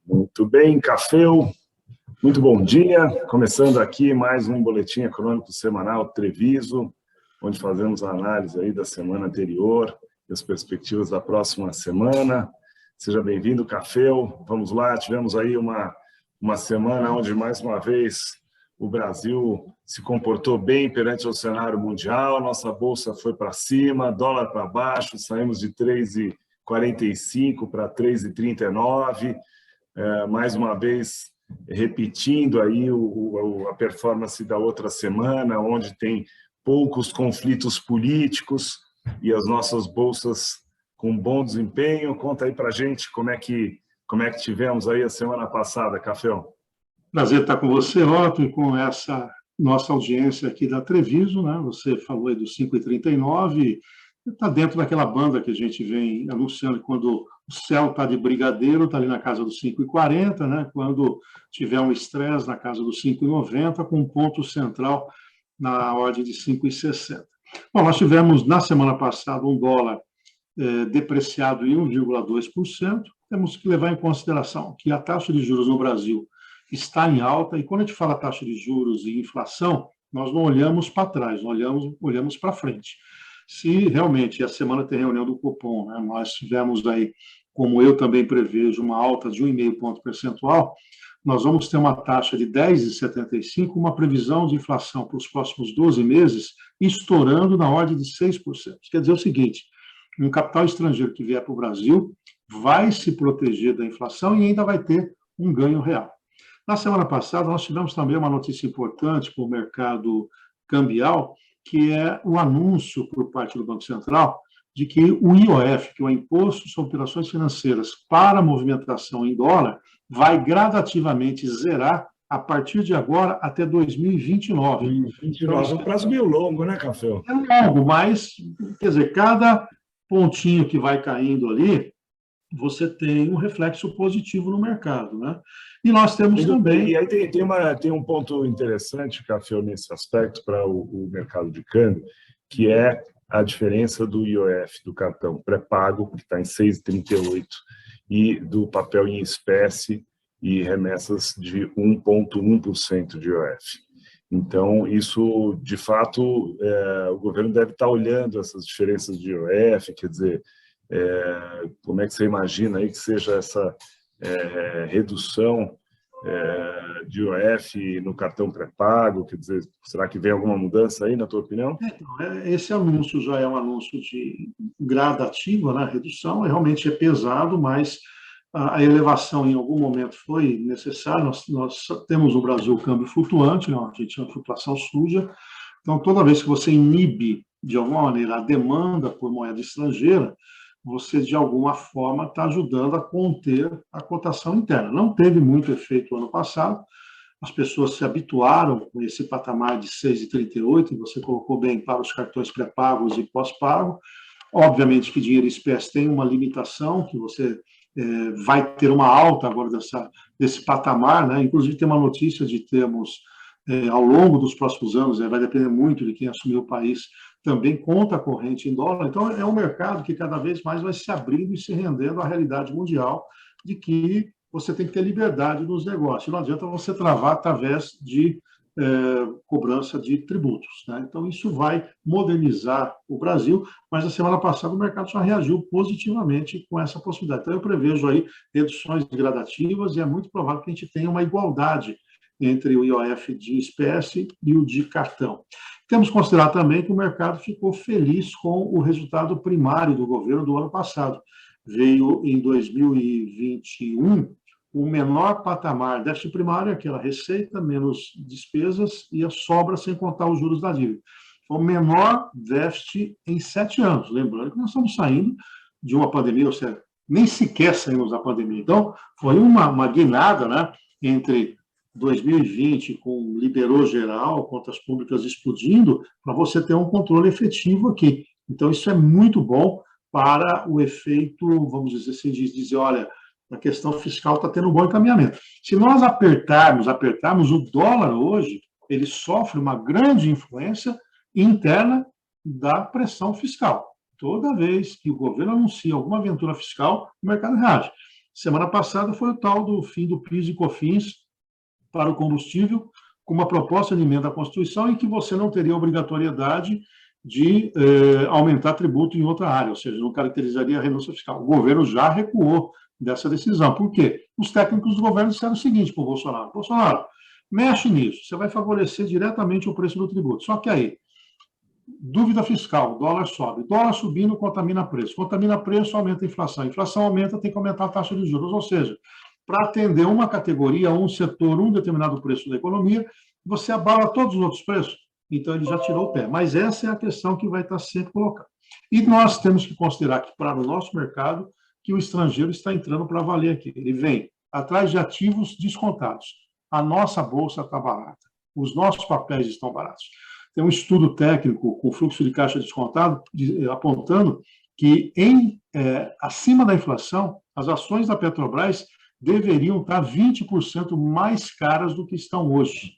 Muito bem, Caféu. Muito bom dia. Começando aqui mais um boletim econômico semanal Treviso, onde fazemos a análise aí da semana anterior e as perspectivas da próxima semana. Seja bem-vindo, Caféu. Vamos lá, tivemos aí uma semana onde, mais uma vez, o Brasil se comportou bem perante o cenário mundial, nossa bolsa foi para cima, dólar para baixo, saímos de 3,45 para 3,39, mais uma vez repetindo aí a performance da outra semana, onde tem poucos conflitos políticos e as nossas bolsas com bom desempenho. Conta aí para a gente como é que tivemos aí a semana passada, Caféu. Prazer estar com você, Otto, e com essa nossa audiência aqui da Treviso, né? Você falou aí dos 5,39, está dentro daquela banda que a gente vem anunciando quando o céu está de brigadeiro, está ali na casa dos 5,40, né? Quando tiver um estresse na casa dos 5,90, com um ponto central na ordem de 5,60. Bom, nós tivemos na semana passada um dólar depreciado em 1,2%. Temos que levar em consideração que a taxa de juros no Brasil está em alta, e quando a gente fala taxa de juros e inflação, nós não olhamos para trás, nós olhamos para frente. Se realmente a semana tem reunião do Copom, né, nós tivemos aí, como eu também prevejo, uma alta de 1,5 ponto percentual, nós vamos ter uma taxa de 10,75, uma previsão de inflação para os próximos 12 meses estourando na ordem de 6%. Quer dizer o seguinte, um capital estrangeiro que vier para o Brasil vai se proteger da inflação e ainda vai ter um ganho real. Na semana passada, nós tivemos também uma notícia importante para o mercado cambial, que é o anúncio por parte do Banco Central de que o IOF, que é o Imposto sobre Operações Financeiras para movimentação em dólar, vai gradativamente zerar a partir de agora até 2029. 2029 é um prazo meio longo, né, Caféu? É longo, mas, quer dizer, cada pontinho que vai caindo ali, você tem um reflexo positivo no mercado, né? E nós temos também... E aí tem um ponto interessante, Caféu, nesse aspecto para o mercado de câmbio, que é a diferença do IOF, do cartão pré-pago, que está em 6,38, e do papel em espécie e remessas de 1,1% de IOF. Então, isso, de fato, o governo deve estar olhando essas diferenças de IOF, quer dizer, como é que você imagina aí que seja essa redução de IOF no cartão pré-pago? Quer dizer, será que vem alguma mudança aí, na tua opinião? Esse anúncio já é um anúncio de gradativo, né? A redução realmente é pesado, mas a elevação em algum momento foi necessária. Nós temos no Brasil o câmbio flutuante, né? A gente chama de flutuação suja. Então, toda vez que você inibe, de alguma maneira, a demanda por moeda estrangeira, você, de alguma forma, está ajudando a conter a cotação interna. Não teve muito efeito ano passado, as pessoas se habituaram com esse patamar de 6,38, e você colocou bem, para os cartões pré-pagos e pós-pago. Obviamente que dinheiro em espécie tem uma limitação, que você vai ter uma alta agora desse patamar, né? Inclusive tem uma notícia de termos, ao longo dos próximos anos, vai depender muito de quem assumir o país, também conta corrente em dólar. Então, é um mercado que cada vez mais vai se abrindo e se rendendo à realidade mundial de que você tem que ter liberdade nos negócios. Não adianta você travar através de cobrança de tributos, né? Então, isso vai modernizar o Brasil, mas na semana passada o mercado já reagiu positivamente com essa possibilidade. Então, eu prevejo aí reduções gradativas e é muito provável que a gente tenha uma igualdade entre o IOF de espécie e o de cartão. Temos que considerar também que o mercado ficou feliz com o resultado primário do governo do ano passado. Veio em 2021 o menor patamar, déficit primário, aquela receita menos despesas e a sobra sem contar os juros da dívida. Foi o menor déficit em 7 anos. Lembrando que nós estamos saindo de uma pandemia, ou seja, nem sequer saímos da pandemia. Então, foi uma guinada, né, entre 2020, com liberou geral, contas públicas explodindo, para você ter um controle efetivo aqui. Então, isso é muito bom para o efeito, vamos dizer assim, de dizer, olha, a questão fiscal está tendo um bom encaminhamento. Se nós apertarmos, o dólar hoje, ele sofre uma grande influência interna da pressão fiscal. Toda vez que o governo anuncia alguma aventura fiscal, o mercado reage. Semana passada foi o tal do fim do PIS e COFINS para o combustível, com uma proposta de emenda à Constituição em que você não teria obrigatoriedade de aumentar tributo em outra área, ou seja, não caracterizaria a renúncia fiscal. O governo já recuou dessa decisão. Por quê? Os técnicos do governo disseram o seguinte para o Bolsonaro: Bolsonaro, mexe nisso, você vai favorecer diretamente o preço do tributo. Só que aí, dúvida fiscal, dólar sobe. Dólar subindo contamina preço. Contamina preço, aumenta a inflação. A inflação aumenta, tem que aumentar a taxa de juros. Ou seja, para atender uma categoria, um setor, um determinado preço da economia, você abala todos os outros preços. Então, ele já tirou o pé. Mas essa é a questão que vai estar sempre colocada. E nós temos que considerar que, para o nosso mercado, que o estrangeiro está entrando para valer aqui. Ele vem atrás de ativos descontados. A nossa bolsa está barata. Os nossos papéis estão baratos. Tem um estudo técnico com fluxo de caixa descontado apontando que, acima da inflação, as ações da Petrobras deveriam estar 20% mais caras do que estão hoje.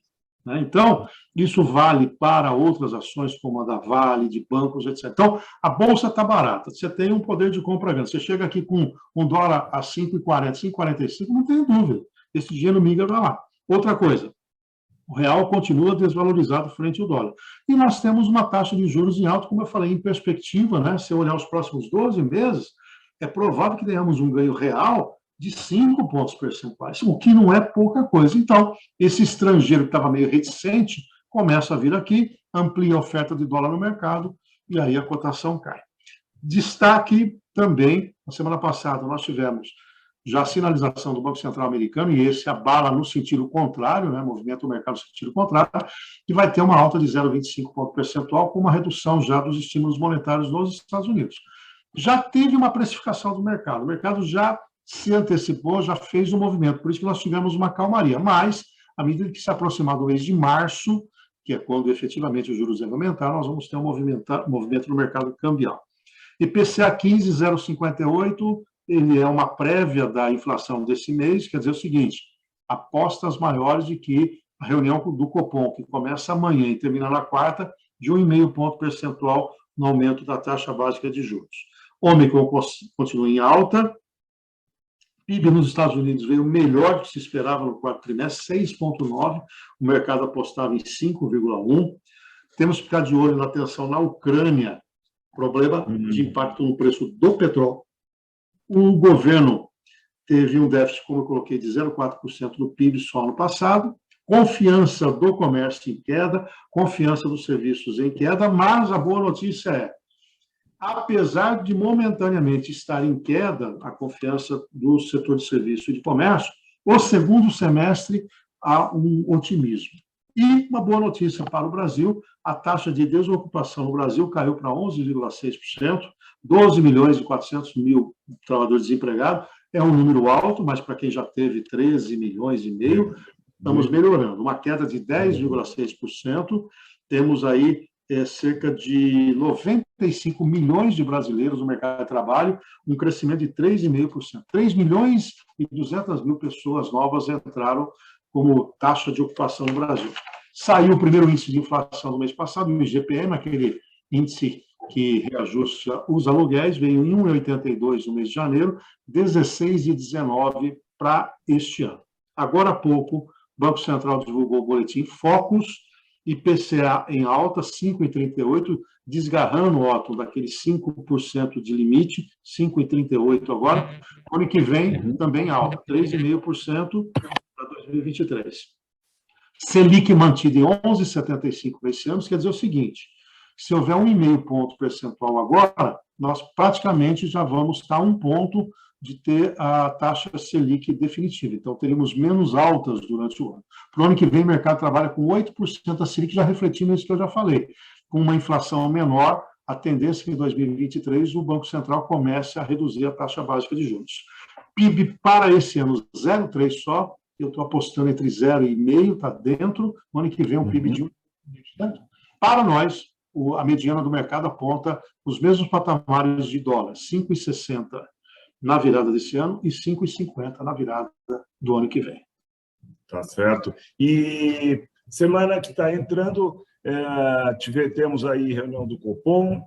Então, isso vale para outras ações, como a da Vale, de bancos, etc. Então, a bolsa está barata, você tem um poder de compra grande. Você chega aqui com um dólar a 5,40, 5,45, não tem dúvida, esse dinheiro migra para lá. Outra coisa, o real continua desvalorizado frente ao dólar. E nós temos uma taxa de juros em alta, como eu falei, em perspectiva, se eu olhar os próximos 12 meses, é provável que tenhamos um ganho real de 5 pontos percentuais, o que não é pouca coisa. Então, esse estrangeiro que estava meio reticente começa a vir aqui, amplia a oferta de dólar no mercado e aí a cotação cai. Destaque também, na semana passada nós tivemos já a sinalização do Banco Central americano, e esse abala no sentido contrário, movimenta o mercado no sentido contrário, que vai ter uma alta de 0,25 ponto percentual, com uma redução já dos estímulos monetários nos Estados Unidos. Já teve uma precificação do mercado, o mercado já se antecipou, já fez o movimento, por isso que nós tivemos uma calmaria, mas, à medida que se aproximar do mês de março, que é quando efetivamente os juros devem aumentar, nós vamos ter um movimento no mercado cambial. IPCA 15, 0,58, ele é uma prévia da inflação desse mês, quer dizer o seguinte, apostas maiores de que a reunião do Copom, que começa amanhã e termina na quarta, de 1,5 ponto percentual no aumento da taxa básica de juros. Ômicron continua em alta, PIB nos Estados Unidos veio melhor do que se esperava no quarto trimestre, 6,9, o mercado apostava em 5,1. Temos que ficar de olho na tensão na Ucrânia, problema de impacto no preço do petróleo. O governo teve um déficit, como eu coloquei, de 0,4% do PIB só no passado, confiança do comércio em queda, confiança dos serviços em queda, mas a boa notícia é, apesar de momentaneamente estar em queda a confiança do setor de serviço e de comércio, o segundo semestre há um otimismo. E uma boa notícia para o Brasil, a taxa de desocupação no Brasil caiu para 11,6%, 12 milhões e 400 mil trabalhadores desempregados, é um número alto, mas para quem já teve 13 milhões e meio, estamos melhorando. Uma queda de 10,6%, temos aí cerca de 95 milhões de brasileiros no mercado de trabalho, um crescimento de 3,5%. 3 milhões e 200 mil pessoas novas entraram como taxa de ocupação no Brasil. Saiu o primeiro índice de inflação no mês passado, o IGPM, aquele índice que reajusta os aluguéis, veio em 1,82 no mês de janeiro, 16,19 para este ano. Agora há pouco, o Banco Central divulgou o boletim Focus, IPCA em alta, 5,38, desgarrando, Otto, daquele 5% de limite, 5,38 agora. Ano que vem, também alta, 3,5% para 2023. Selic mantida em 11,75 para esse ano, isso quer dizer o seguinte, se houver 1,5 ponto percentual agora, nós praticamente já vamos estar a 1 ponto de ter a taxa Selic definitiva. Então, teremos menos altas durante o ano. Para o ano que vem, o mercado trabalha com 8% da Selic, já refletindo isso que eu já falei. Com uma inflação menor, a tendência é que em 2023 o Banco Central comece a reduzir a taxa básica de juros. PIB para esse ano, 0,3 só, eu estou apostando entre 0,5, está dentro, no ano que vem um PIB de 1%. Para nós, a mediana do mercado aponta os mesmos patamares de dólar, 5,60 na virada desse ano e 5,50 na virada do ano que vem. Tá certo. E semana que está entrando, temos aí reunião do Copom,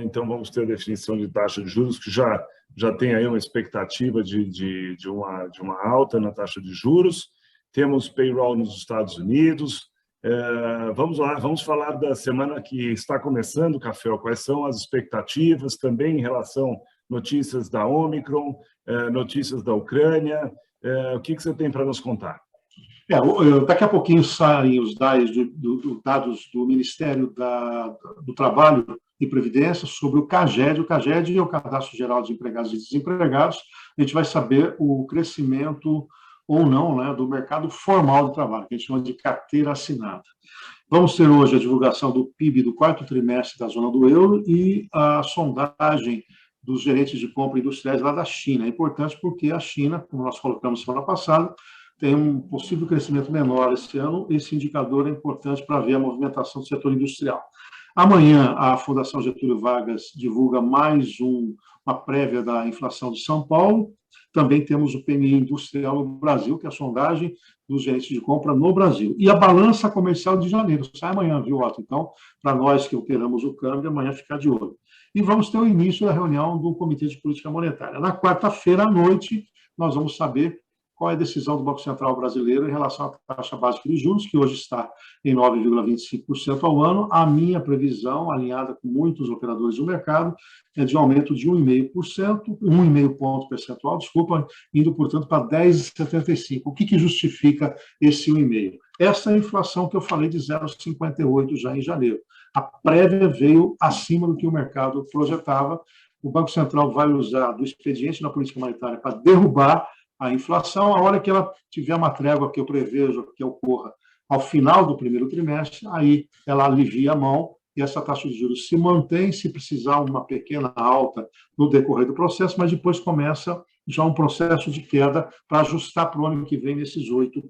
então vamos ter a definição de taxa de juros, que já tem aí uma expectativa de uma alta na taxa de juros. Temos payroll nos Estados Unidos. Vamos lá, vamos falar da semana que está começando, Café. Quais são as expectativas também em relação a notícias da Omicron, notícias da Ucrânia? O que você tem para nos contar? Daqui a pouquinho saem os dados do Ministério do Trabalho e Previdência sobre o CAGED. O CAGED é o Cadastro Geral de Empregados e Desempregados. A gente vai saber o crescimento ou não, né, do mercado formal de trabalho, que a gente chama de carteira assinada. Vamos ter hoje a divulgação do PIB do quarto trimestre da zona do euro e a sondagem dos gerentes de compra industriais lá da China. É importante porque a China, como nós colocamos semana passada, tem um possível crescimento menor esse ano. Esse indicador é importante para ver a movimentação do setor industrial. Amanhã, a Fundação Getúlio Vargas divulga mais uma prévia da inflação de São Paulo. Também temos o PMI industrial no Brasil, que é a sondagem dos gerentes de compra no Brasil. E a balança comercial de janeiro sai amanhã, viu, Otto? Então, para nós que operamos o câmbio, amanhã ficar de olho. E vamos ter o início da reunião do Comitê de Política Monetária. Na quarta-feira à noite, nós vamos saber qual é a decisão do Banco Central brasileiro em relação à taxa básica de juros, que hoje está em 9,25% ao ano. A minha previsão, alinhada com muitos operadores do mercado, é de aumento de 1,5%, 1,5 ponto percentual, indo, portanto, para 10,75%. O que justifica esse 1,5%? Essa é a inflação que eu falei de 0,58% já em janeiro. A prévia veio acima do que o mercado projetava. O Banco Central vai usar do expediente na política monetária para derrubar a inflação. A hora que ela tiver uma trégua, que eu prevejo que ocorra ao final do primeiro trimestre, aí ela alivia a mão e essa taxa de juros se mantém, se precisar uma pequena alta no decorrer do processo, mas depois começa já um processo de queda para ajustar para o ano que vem nesses 8%.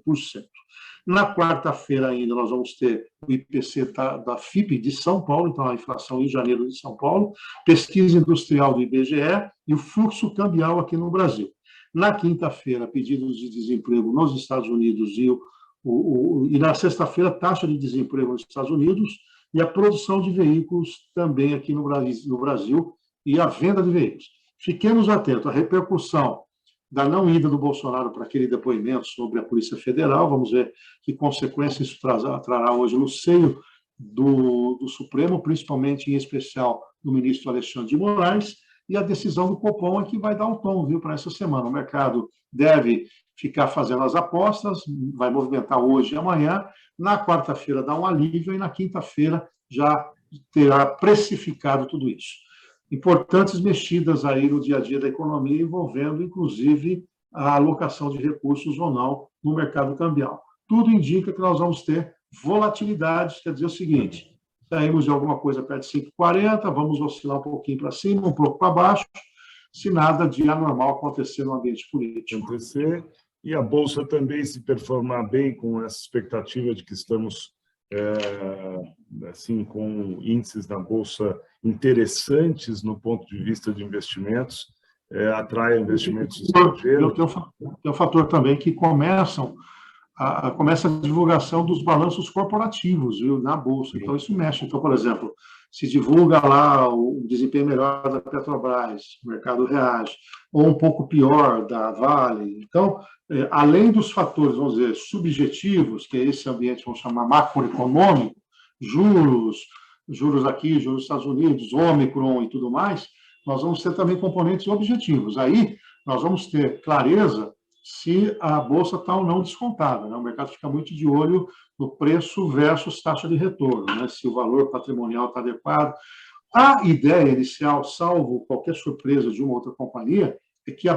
Na quarta-feira ainda nós vamos ter o IPC da FIPE de São Paulo, então a inflação em janeiro de São Paulo, pesquisa industrial do IBGE e o fluxo cambial aqui no Brasil. Na quinta-feira, pedidos de desemprego nos Estados Unidos e na sexta-feira, taxa de desemprego nos Estados Unidos e a produção de veículos também aqui no Brasil e a venda de veículos. Fiquemos atentos à repercussão da não ida do Bolsonaro para aquele depoimento sobre a Polícia Federal. Vamos ver que consequências isso trará hoje no seio do Supremo, principalmente, em especial, do ministro Alexandre de Moraes. E a decisão do Copom é que vai dar o tom, viu, para essa semana. O mercado deve ficar fazendo as apostas, vai movimentar hoje e amanhã. Na quarta-feira dá um alívio e na quinta-feira já terá precificado tudo isso. Importantes mexidas aí no dia a dia da economia, envolvendo, inclusive, a alocação de recursos ou não no mercado cambial. Tudo indica que nós vamos ter volatilidade, quer dizer o seguinte: saímos de alguma coisa perto de 5,40, vamos oscilar um pouquinho para cima, um pouco para baixo, se nada de anormal acontecer no ambiente político. E a Bolsa também se performar bem com essa expectativa de que estamos assim, com índices na Bolsa interessantes no ponto de vista de investimentos, atrai investimentos estrangeiros. Tem um fator também que começa a divulgação dos balanços corporativos, viu, na Bolsa. Então, isso mexe. Então, por exemplo, se divulga lá o desempenho melhor da Petrobras, o mercado reage, ou um pouco pior da Vale. Então, além dos fatores, vamos dizer, subjetivos, que é esse ambiente, vamos chamar macroeconômico, juros aqui, juros nos Estados Unidos, Omicron e tudo mais, nós vamos ter também componentes objetivos. Aí, nós vamos ter clareza se a Bolsa está ou não descontada, né? O mercado fica muito de olho no preço versus taxa de retorno, né? Se o valor patrimonial está adequado. A ideia inicial, salvo qualquer surpresa de uma outra companhia, é que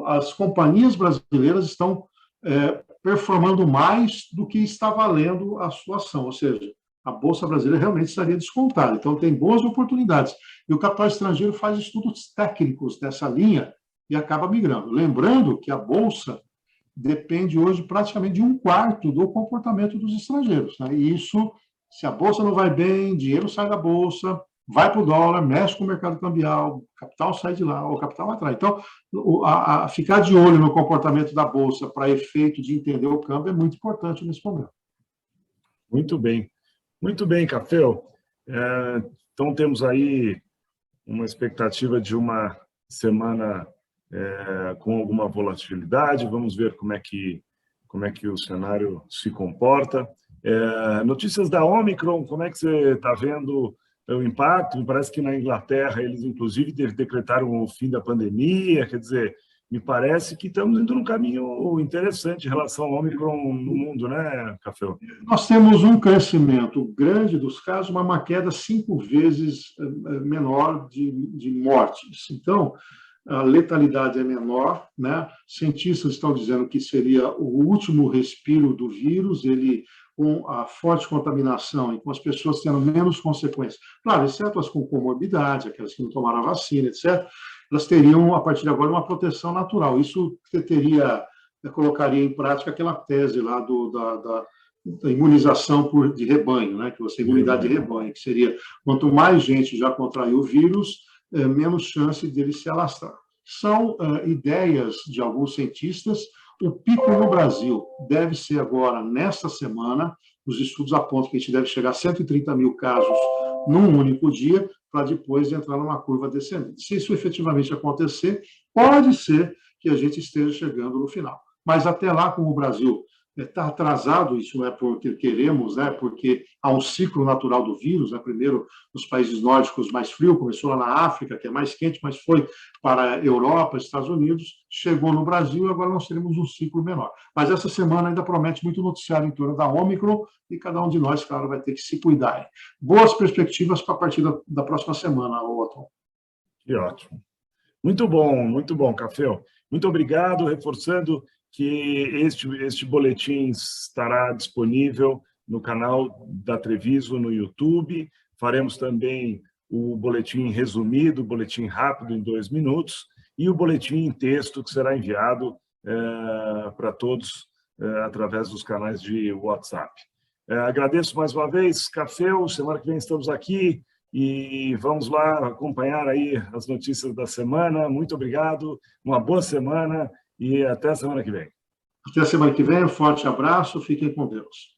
as companhias brasileiras estão performando mais do que está valendo a sua ação, ou seja, a Bolsa brasileira realmente estaria descontada. Então, tem boas oportunidades. E o capital estrangeiro faz estudos técnicos dessa linha e acaba migrando. Lembrando que a Bolsa depende hoje praticamente de 1/4 do comportamento dos estrangeiros, né? E isso, se a Bolsa não vai bem, dinheiro sai da Bolsa, vai para o dólar, mexe com o mercado cambial, o capital sai de lá, o capital atrai. Então, ficar de olho no comportamento da Bolsa para efeito de entender o câmbio é muito importante nesse momento. Muito bem, Café. Então, temos aí uma expectativa de uma semana com alguma volatilidade. Vamos ver como é que o cenário se comporta. Notícias da Omicron, como é que você está vendo o impacto? Me parece que na Inglaterra eles, inclusive, decretaram o fim da pandemia. Quer dizer, me parece que estamos indo num caminho interessante em relação ao Omicron no mundo, né, Café? Nós temos um crescimento grande dos casos, mas uma queda 5 vezes menor de mortes. Então, a letalidade é menor, né? Cientistas estão dizendo que seria o último respiro do vírus, ele com a forte contaminação e com as pessoas tendo menos consequências. Claro, exceto as com comorbidade, aquelas que não tomaram a vacina, etc., elas teriam, a partir de agora, uma proteção natural. Isso colocaria em prática aquela tese lá da imunização de rebanho, né? Que você imunidade de rebanho, que seria quanto mais gente já contraiu o vírus, menos chance dele se alastrar. São ideias de alguns cientistas. O pico no Brasil deve ser agora, nesta semana. Os estudos apontam que a gente deve chegar a 130 mil casos num único dia, para depois entrar numa curva descendente. Se isso efetivamente acontecer, pode ser que a gente esteja chegando no final. Mas até lá, como o Brasil está atrasado, isso não é porque queremos, né? Porque há um ciclo natural do vírus, né? Primeiro nos países nórdicos mais frio, começou lá na África, que é mais quente, mas foi para a Europa, Estados Unidos, chegou no Brasil e agora nós teremos um ciclo menor. Mas essa semana ainda promete muito noticiário em torno da Omicron e cada um de nós, claro, vai ter que se cuidar. Boas perspectivas para a partir da próxima semana, Otton. Que ótimo. Muito bom, Café. Muito obrigado, reforçando que este boletim estará disponível no canal da Treviso no YouTube. Faremos também o boletim resumido, o boletim rápido em 2 minutos, e o boletim em texto que será enviado para todos através dos canais de WhatsApp. Agradeço mais uma vez, Café. Semana que vem estamos aqui e vamos lá acompanhar aí as notícias da semana. Muito obrigado, uma boa semana e até a semana que vem. Até a semana que vem, um forte abraço, fiquem com Deus.